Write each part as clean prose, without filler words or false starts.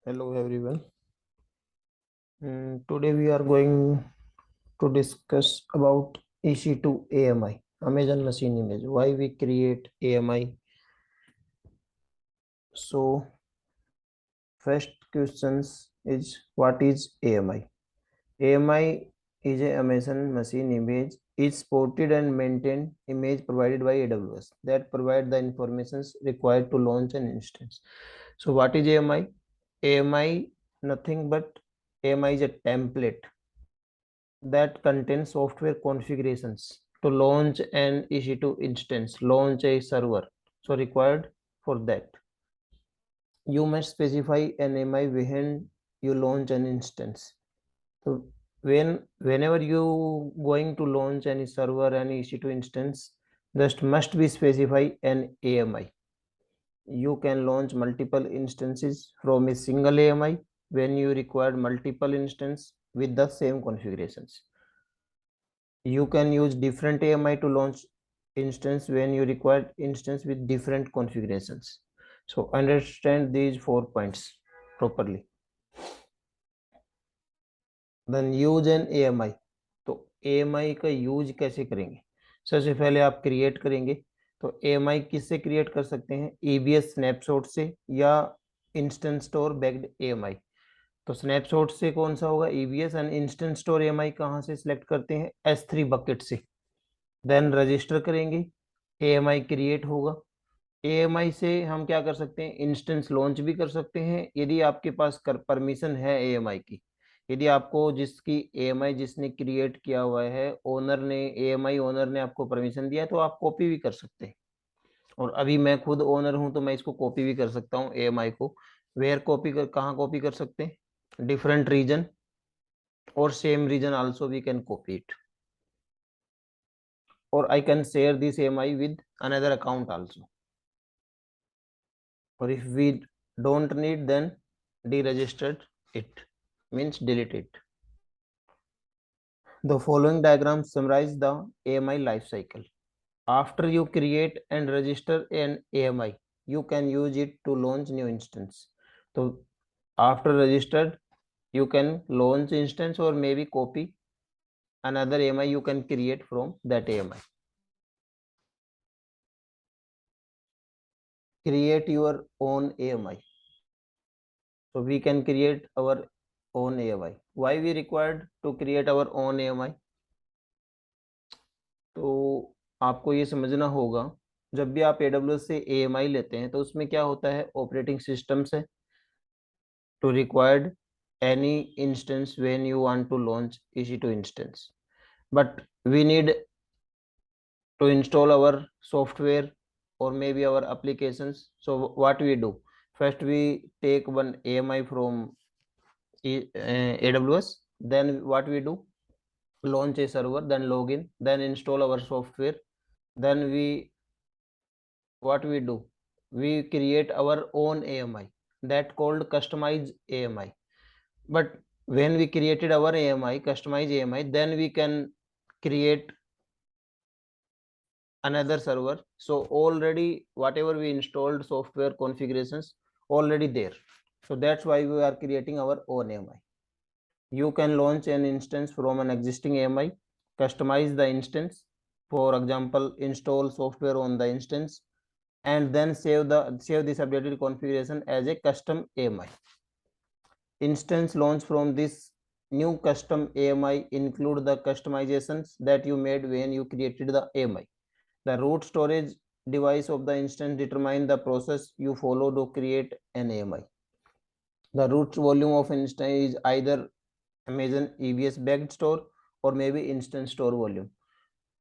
Hello everyone. Today we are going to discuss about EC2 AMI, Amazon Machine Image. Why we create AMI? So first questions is what is AMI? AMI is a Amazon Machine Image. Is supported and maintained image provided by AWS that provide the informations required to launch an instance. So what is AMI? AMI nothing but AMI is a template that contains software configurations to launch an EC2 instance, launch a server. So required for that, you must specify an AMI when you launch an instance. So whenever you going to launch any server, any EC2 instance, just must be specify an AMI. You can launch multiple instances from a single AMI when you require multiple instances with the same configurations. You can use different AMI to launch instance when you require instance with different configurations. So understand these 4 points properly. Then use an AMI. तो AMI का use कैसे करेंगे? सबसे पहले आप create करेंगे, तो AMI किससे क्रिएट कर सकते हैं? EBS स्नैपशॉट से या इंस्टेंट स्टोर बैक्ड AMI। तो स्नैपशॉट से कौन सा होगा? EBS। And instant store AMI कहाँ से सिलेक्ट करते हैं? S3 बकेट से। देन रजिस्टर करेंगे, AMI क्रिएट होगा। AMI से हम क्या कर सकते हैं? इंस्टेंस लॉन्च भी कर सकते हैं यदि आपके पास परमिशन है AMI की। यदि आपको जिसकी AMI जिसने क्रिएट किया हुआ है ओनर ने, AMI ओनर ने आपको परमिशन दिया है, तो आप कॉपी भी कर सकते हैं। और अभी मैं खुद ओनर हूं तो मैं इसको कॉपी भी कर सकता हूं AMI को। वेयर कॉपी कर, कहाँ कॉपी कर सकते हैं? डिफरेंट रीजन और same region also we can copy it, or I can share this AMI with another account also. Or if we don't need, then deregistered it, means delete it. The following diagram summarize the AMI life cycle. After you create and register an AMI, you can use it to launch new instance. So after registered, you can launch instance or maybe copy another AMI you can create from that AMI. Create your own AMI. So we can create our own AMI. Why we required to create our own AMI? तो आपको ये समझना होगा, जब भी आप AWS से AMI लेते हैं तो उसमें क्या होता है? ऑपरेटिंग सिस्टम से to required any instance when you want to launch EC2 instance, but we need to install our software or maybe our applications. So what we do? First we take one AMI from AWS. Then what we do? Launch a server, then login, then install our software. Then what we do? We create our own AMI, that called customize AMI. But when we created our AMI, customize AMI, then we can create another server. So already whatever we installed software configurations already there. So that's why we are creating our own AMI. You can launch an instance from an existing AMI, customize the instance, for example, install software on the instance, and then save this updated configuration as a custom AMI. Instance launch from this new custom AMI include the customizations that you made when you created the AMI. The root storage device of the instance determine the process you follow to create an AMI. The root volume of instance is either Amazon EBS backed store or maybe instance store volume.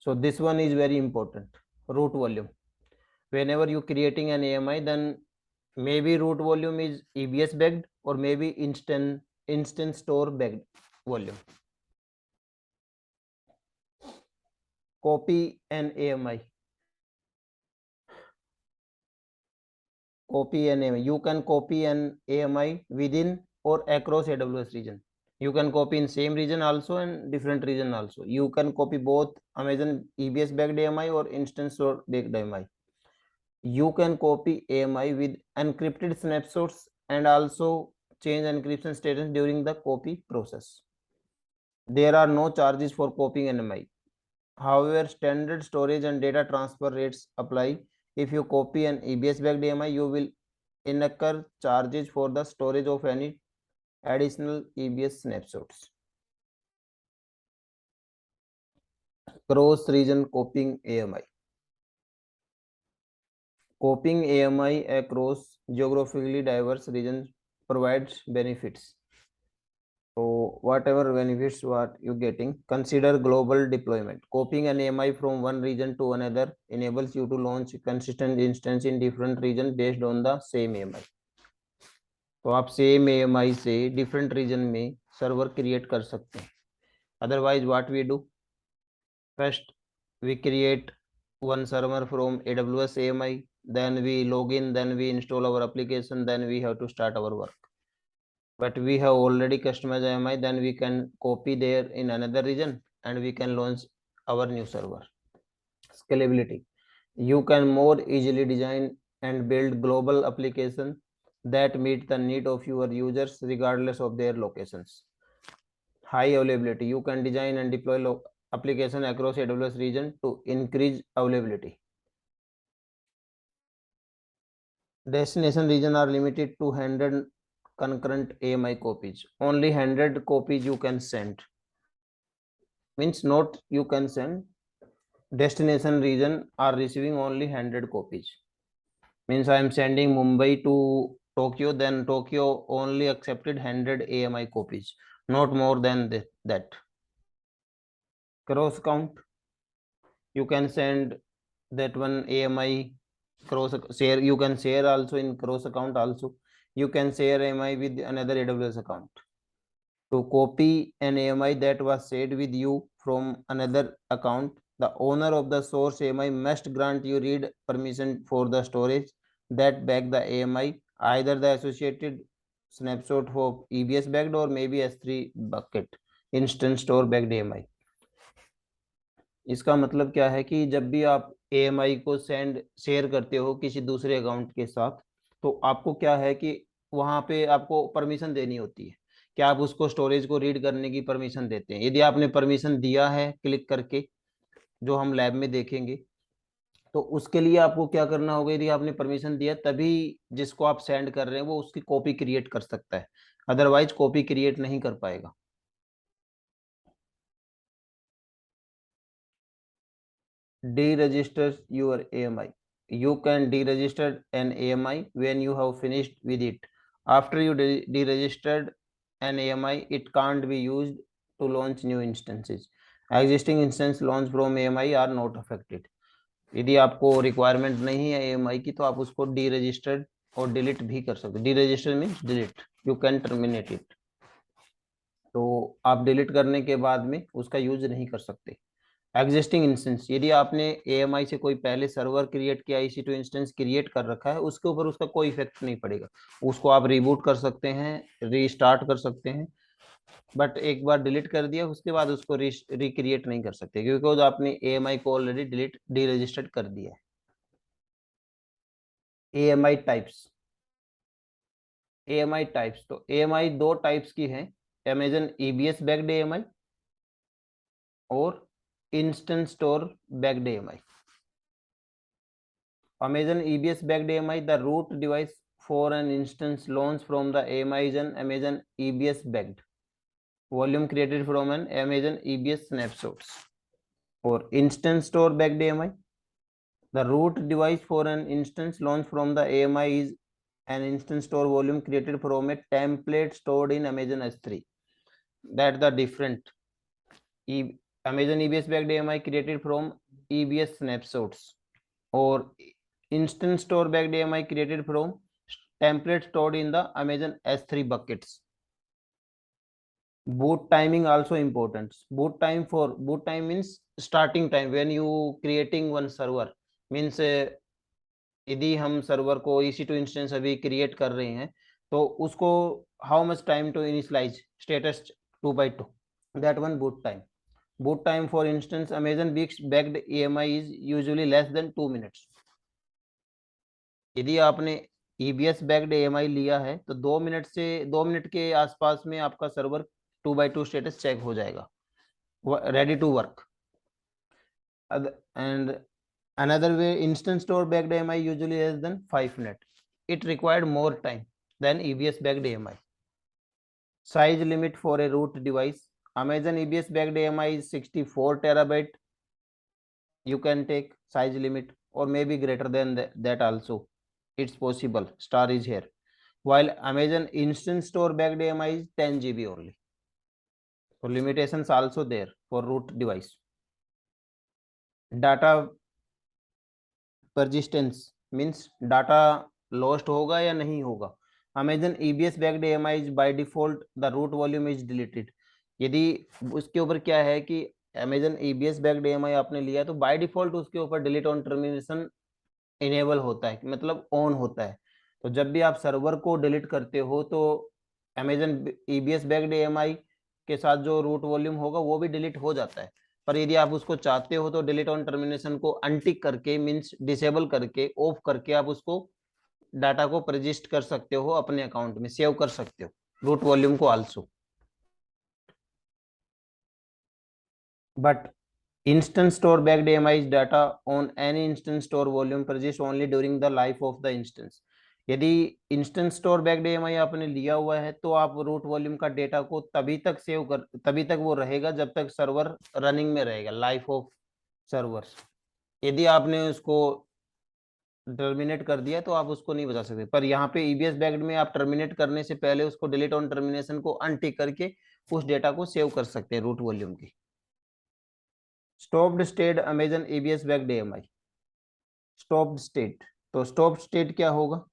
So this one is very important, root volume. Whenever you creating an AMI, then maybe root volume is EBS backed or maybe instance store backed volume. Copy an AMI. Copy an AMI. You can copy an AMI within or across AWS region. You can copy in same region also and different region also. You can copy both Amazon EBS backed AMI or instance store backed AMI. You can copy AMI with encrypted snapshots and also change encryption status during the copy process. There are no charges for copying AMI. However, standard storage and data transfer rates apply. If you copy an EBS backed AMI, you will incur charges for the storage of any additional EBS snapshots. Cross region copying AMI. Copying AMI across geographically diverse regions provides benefits. So whatever benefits what you're getting, consider global deployment. Copying an AMI from one region to another enables you to launch consistent instance in different regions based on the same AMI. तो आप same AMI से different region में server create कर सकते हैं. Otherwise what we do, first we create one server from AWS AMI, then we log in, then we install our application, then we have to start our work. But we have already customized AMI, then we can copy there in another region and we can launch our new server. Scalability. You can more easily design and build global applications that meet the need of your users regardless of their locations. High availability. You can design and deploy application across AWS region to increase availability. Destination region are limited to 100 concurrent AMI copies. Only 100 copies you can send. Means not you can send. Destination region are receiving only 100 copies. Means I am sending Mumbai to Tokyo, then Tokyo only accepted 100 AMI copies, not more than that. Cross count. You can send that one AMI cross share. You can share also in cross account also. You can share AMI with another AWS account. To copy an AMI that was shared with you from another account, the owner of the source AMI must grant you read permission for the storage that back the AMI, either the associated snapshot for EBS backed or maybe S3 bucket instant store backed AMI. इसका मतलब क्या है कि जब भी आप AMI को share करते हो किसी दूसरे अकाउंट के साथ, तो आपको क्या है कि वहां पे आपको परमिशन देनी होती है कि आप उसको स्टोरेज को रीड करने की परमिशन देते हैं. यदि आपने परमिशन दिया है क्लिक करके, जो हम लैब में देखेंगे, तो उसके लिए आपको क्या करना होगा. यदि आपने परमिशन दिया तभी जिसको आप सेंड कर रहे हैं वो उसकी कॉपी क्रिएट कर सकता है, अदरवाइज कॉपी क्रिएट नहीं कर पाएगा. Deregister your AMI. You can deregister an AMI when you have finished with it. After you deregistered an AMI, it can't be used to launch new instances. Existing instance launched from AMI are not affected. यदि आपको requirement नहीं है AMI की, तो आप उसको डीरजिस्टर्ड और delete भी कर सकते. Deregister means delete, you can terminate it. तो आप डिलीट करने के बाद में उसका यूज नहीं कर सकते. एग्जिस्टिंग इंस्टेंस, यदि आपने AMI से कोई पहले सर्वर क्रिएट किया, EC2 इंस्टेंस क्रिएट कर रखा है, उसके ऊपर उसका कोई इफेक्ट नहीं पड़ेगा. उसको आप रिबूट कर सकते हैं, रीस्टार्ट कर सकते हैं, बट एक बार डिलीट कर दिया उसके बाद उसको रिक्रिएट नहीं कर सकते, क्योंकि आपने AMI को ऑलरेडी डीरजिस्टर्ड कर दिया है. AMI types. AMI टाइप्स, तो AMI दो टाइप्स की है, अमेजन EBS बैक्ड AMI और instant store backed AMI. Amazon EBS backed AMI, the root device for an instance launched from the AMI is an Amazon EBS backed volume created from an Amazon EBS snapshots. Or instant store backed AMI, the root device for an instance launched from the AMI is an instant store volume created from a template stored in Amazon S3. That's the different. Amazon EBS backed AMI created from EBS snapshots, or instant store backed AMI created from template stored in the Amazon S3 buckets. Boot timing also important. Boot time means starting time when you creating one server. Means यदि हम server को EC2 instance अभी create कर रहे हैं, तो उसको how much time to initialise status 2x2, that one boot time. Boot time for instance Amazon backed AMI is usually less than 2 minutes. यदि आपने ईबीएस बैक्ड एएमआई लिया है तो 2 मिनट के आसपास में आपका सर्वर 2x2 स्टेटस चेक हो जाएगा, ready to work. And another way, instant store backed AMI usually less than 5 minutes. It required more time than EBS backed AMI. Size limit for a root device. Amazon EBS backed AMI is 64 terabyte. You can take size limit or maybe greater than that also. It's possible. Star is here. While Amazon instant store backed AMI is 10 GB only. So limitations also there for root device. Data persistence means data lost होगा या नहीं होगा। Amazon EBS backed AMI is by default the root volume is deleted. यदि उसके ऊपर क्या है कि अमेजन ईबीएस बैक्ड एएमआई आपने लिया तो बाय डिफॉल्ट उसके ऊपर डिलीट ऑन टर्मिनेशन इनेबल होता है, मतलब ऑन होता है। तो जब भी आप सर्वर को डिलीट करते हो तो अमेजन ईबीएस बैक्ड एएमआई के साथ जो रूट वॉल्यूम होगा वो भी डिलीट हो जाता है। पर यदि आप उसको चाहते हो तो डिलीट ऑन टर्मिनेशन को अनटिक करके मींस डिसेबल करके ऑफ करके आप उसको डाटा को परजिस्ट कर सकते हो, अपने अकाउंट में सेव कर सकते हो रूट वॉल्यूम को also. But instant store backed AMI is data on any instant store volume persist only during the life of the instance. यदि इंस्टेंट स्टोर बैक्ड एएमआई आपने लिया हुआ है तो आप रूट वॉल्यूम का डेटा को तभी तक वो रहेगा जब तक सर्वर रनिंग में रहेगा, लाइफ ऑफ सर्वर। यदि आपने उसको टर्मिनेट कर दिया तो आप उसको नहीं बचा सकते। पर यहाँ पे ईबीएस बैक्ड में आप टर्मिनेट करने से पहले उसको डिलीट ऑन टर्मिनेशन को अनटिक करके उस डेटा को सेव कर सकते हैं रूट वॉल्यूम की। Stopped state Amazon EBS backed AMI. Stopped state, तो स्टॉप स्टेट क्या होगा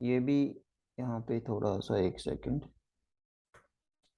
ये भी यहाँ पे थोड़ा सा एक सेकंड।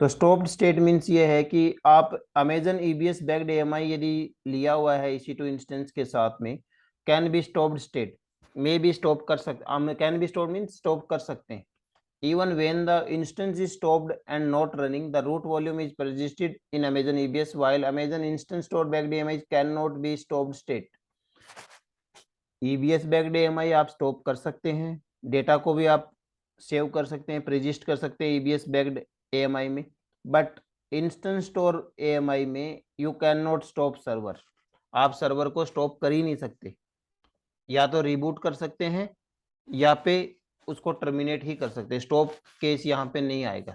तो स्टॉप्ड स्टेट मीन्स ये है कि आप अमेजन ईबीएस बैक्ड एएमआई यदि लिया हुआ है EC2 इंस्टेंस के साथ में, can be stopped state, may be stop कर सकते, can be stop means stop कर सकते हैं। Even when the instance is stopped and not running, the root volume is persisted in Amazon EBS, while Amazon Instant Store backed AMI cannot be stopped state. EBS backed AMI आप stop कर सकते हैं, data को भी आप save कर सकते हैं, परजिस्ट कर सकते हैं EBS backed AMI में, बट इंस्टेंट स्टोर AMI में you can not stop server. आप सर्वर को स्टॉप कर ही नहीं सकते, या तो रिबूट कर सकते हैं या पे उसको टर्मिनेट ही कर सकते हैं, स्टॉप केस यहाँ पे नहीं आएगा।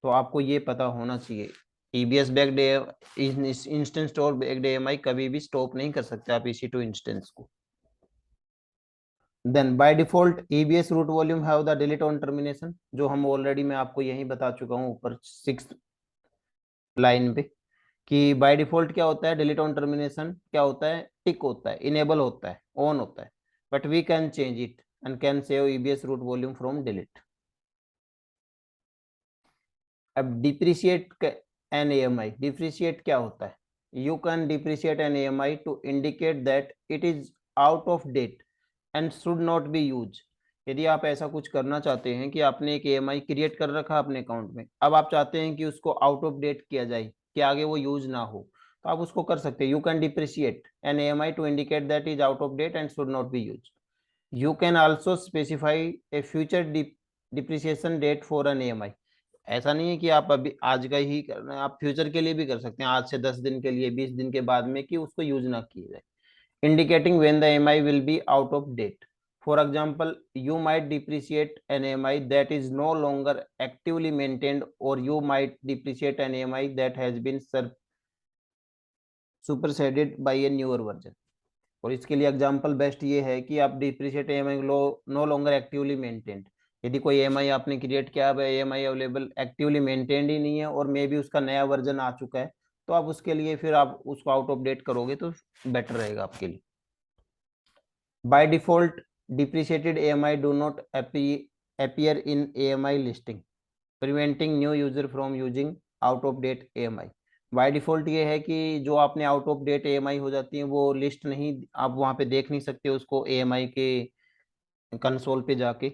तो आपको ये पता होना चाहिए EBS backed instance store backed AMI कभी भी स्टॉप नहीं कर सकते आप EC2 इंस्टेंस को। Then by default EBS root volume have the delete on termination, जो हम ऑलरेडी मैं आपको यही बता चुका हूँ ऊपर 6th लाइन पे कि बाय डिफॉल्ट क्या होता है, डिलीट ऑन टर्मिनेशन क्या होता है, टिक होता है, इनेबल होता है, ऑन होता है, but we can change it and can save EBS root volume from delete. अब डिप्रिशिएट एन AMI, डिप्रिशिएट क्या होता है, you can deprecate an AMI to indicate that it is out of date and should not be use. यदि आप ऐसा कुछ करना चाहते हैं कि आपने एक AMI क्रिएट कर रखा अपने अकाउंट में, अब आप चाहते हैं कि उसको आउट ऑफ डेट किया जाए कि आगे वो यूज ना हो, तो आप उसको कर सकते हैं। You can deprecate an AMI to indicate that is out of date and should not be use. You can also specify a future depreciation date for an AMI. ऐसा नहीं है कि आप अभी आज का ही करना है, आप फ्यूचर के लिए भी कर सकते हैं, आज से 10 दिन के लिए, 20 दिन के बाद में, कि उसको यूज ना किया जाए। Indicating when the AMI will be out of date. For example, you might depreciate an AMI that is no longer actively maintained, or you might depreciate an AMI that has been superseded by a newer version. और इसके लिए example best ये है कि आप deprecate AMI no longer actively maintained. यदि कोई AMI आपने क्रिएट किया है, AMI अवेलेबल एक्टिवली मेंटेन्ड ही नहीं है और मे भी उसका नया वर्जन आ चुका है, तो आप उसके लिए फिर आप उसको आउट ऑफ डेट करोगे तो बेटर रहेगा आपके लिए। By default depreciated AMI do not appear in AMI listing, preventing new user from using out of date AMI. By default ये है कि जो आपने आउट ऑफ डेट AMI हो जाती है वो लिस्ट नहीं, आप वहां पे देख नहीं सकते उसको AMI के कंसोल पे जाके।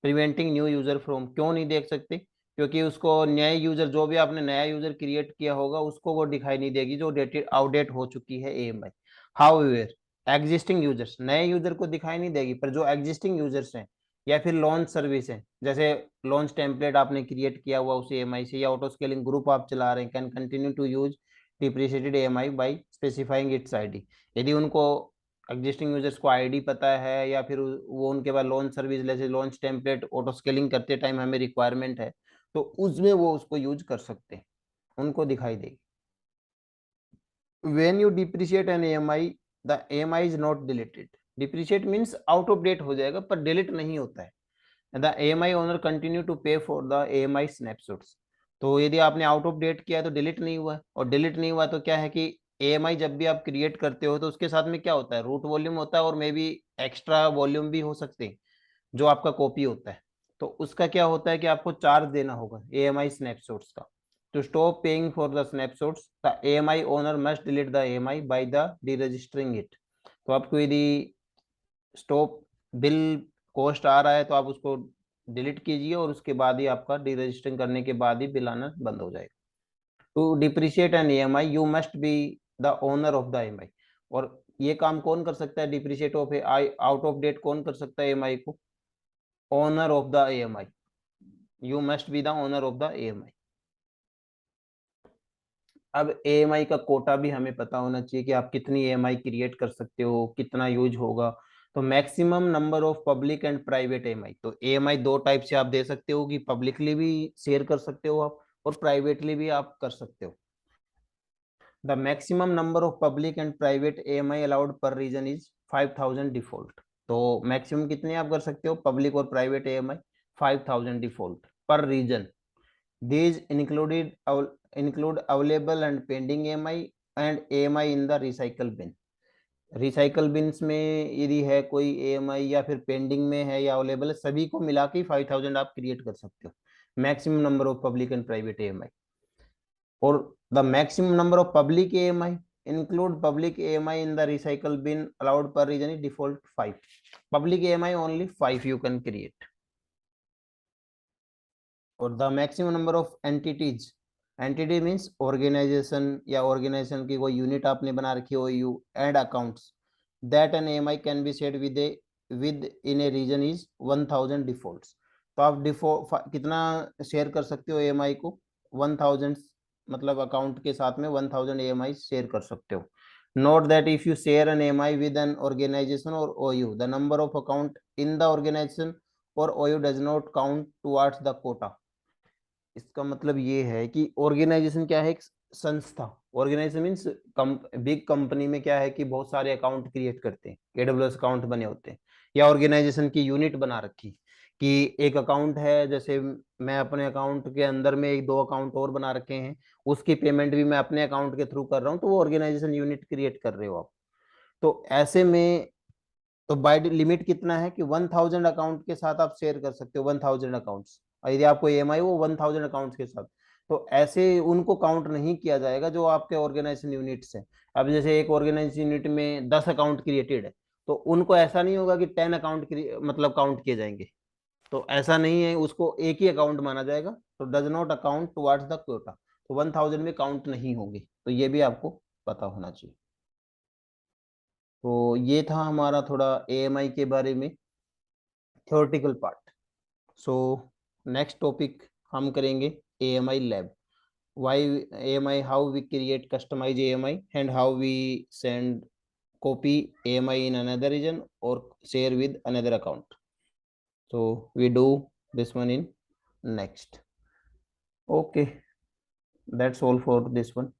प्रिवेंटिंग न्यू यूजर फ्रॉम, क्यों नहीं देख सकते, क्योंकि उसको नए यूजर, जो भी आपने नया यूजर क्रिएट किया होगा उसको वो दिखाई नहीं देगी जो डेटेड आउटडेट हो चुकी है AMI। हाउएवर एग्जिस्टिंग यूजर्स, नए यूजर को दिखाई नहीं देगी, पर जो एग्जिस्टिंग यूजर्स हैं या फिर लॉन्च सर्विस है, जैसे लॉन्च टेम्पलेट आपने क्रिएट किया हुआ उस ईएमआई से, या ऑटो स्केलिंग ग्रुप आप चला रहे हैं, can continue to use deprecated EMI by specifying its ID. यदि उनको एग्जिस्टिंग यूजर्स को आईडी पता है, या फिर वो उनके पास लॉन्च सर्विस जैसे लॉन्च टेम्पलेट ऑटो स्केलिंग करते टाइम हमें रिक्वायरमेंट है, तो उसमें वो उसको यूज कर सकते हैं, उनको दिखाई देगी। when you depreciate an AMI, the AMI is not deleted. Depreciate means out of date हो जाएगा, पर delete नहीं होता है। The AMI owner continue to pay for the AMI snapshots. तो यदि आपने आउट ऑफ डेट किया है तो डिलीट नहीं हुआ है, और डिलीट नहीं हुआ तो क्या है कि AMI जब भी आप क्रिएट करते हो तो उसके साथ में क्या होता है, रूट वॉल्यूम होता है, और मे बी एक्स्ट्रा वॉल्यूम भी हो सकते हैं जो आपका कॉपी होता है। तो उसका क्या होता है कि आपको चार्ज देना होगा AMI स्नैपशॉट्स का। To stop paying for the snapshots, the AMI owner must delete the AMI by the deregistering it. तो आपको यदि स्टॉप बिल कॉस्ट आ रहा है तो आप उसको डिलीट कीजिए, और उसके बाद ही आपका डीरजिस्टरिंग करने के बाद ही बिल आना बंद हो जाएगा। To deprecate an EMI you must be the owner of the EMI। और ये काम कौन कर सकता है, deprecate of out of date कौन कर सकता है EMI को, owner of the EMI। You must be the owner of the EMI। अब AMI का कोटा भी हमें पता होना चाहिए कि आप कितनी AMI क्रिएट कर सकते हो, कितना यूज होगा। तो maximum number of public and private AMI, तो AMI दो टाइप से आप दे सकते हो, कि पब्लिकली भी शेयर कर सकते हो आप, और प्राइवेटली भी आप कर सकते हो। The maximum number of public and private AMI allowed पर रीजन इज 5000 डिफॉल्ट। तो मैक्सिमम कितने आप कर सकते हो पब्लिक और प्राइवेट AMI, 5000 डिफॉल्ट पर reason. These include available and pending AMI and AMI in the recycle bin. Recycle beans में यदि है कोई AMI या फिर पेंडिंग में है या अवेलेबल है, सभी को मिला के 5000 आप क्रिएट कर सकते हो, maximum number of public and private AMI। और the maximum number of public AMI include public AMI in the recycle bin allowed per region is default 5. Public AMI only 5 you can create. और the maximum number of entities, entity means organization, या organization की कोई unit आपने बना रखी हो, you and accounts, that an AMI can be set within a region is 1000 defaults. तो आप डिफॉल्ट कितना शेयर कर सकते हो AMI को, 1000, मतलब अकाउंट के साथ में 1000 AMI शेयर कर सकते हो। Note that if you share an AMI with an organisation और OU, the number of account in the organisation और OU does not count towards the quota. इसका मतलब ये है कि ऑर्गेनाइजेशन क्या है, एक संस्था। ऑर्गेनाइजेशन मीन्स बिग कंपनी में क्या है कि बहुत सारे अकाउंट क्रिएट करते हैं, AWS अकाउंट बने होते हैं, या ऑर्गेनाइजेशन की यूनिट बना रखी कि एक अकाउंट है, जैसे मैं अपने अकाउंट के अंदर में एक दो अकाउंट और बना रखे हैं, उसकी पेमेंट भी मैं अपने अकाउंट के थ्रू कर रहा हूँ, तो वो ऑर्गेनाइजेशन यूनिट क्रिएट कर रहे हो आप। तो ऐसे में तो बाय लिमिट कितना है कि 1000 अकाउंट के साथ आप शेयर कर सकते हो, 1000 अकाउंट्स। और यदि आपको EMI वो 1000 अकाउंट्स के साथ, तो ऐसे उनको काउंट नहीं किया जाएगा जो आपके ऑर्गेनाइजेशन यूनिट्स हैं। अब जैसे एक ऑर्गेनाइजेशन यूनिट में 10 अकाउंट क्रिएटेड है, तो उनको ऐसा नहीं होगा कि 10 अकाउंट मतलब काउंट किए जाएंगे। तो ऐसा नहीं है, उसको एक ही अकाउंट माना जाएगा। तो does not account towards the quota, तो 1000 में काउंट नहीं होंगे। तो ये भी आपको पता होना चाहिए। तो ये था हमारा थोड़ा AMI के बारे में theoretical part. So next topic हम करेंगे AMI lab. Why AMI, how we create customise AMI and how we send copy AMI in another region or share with another account. So we do this one in next. Okay, that's all for this one.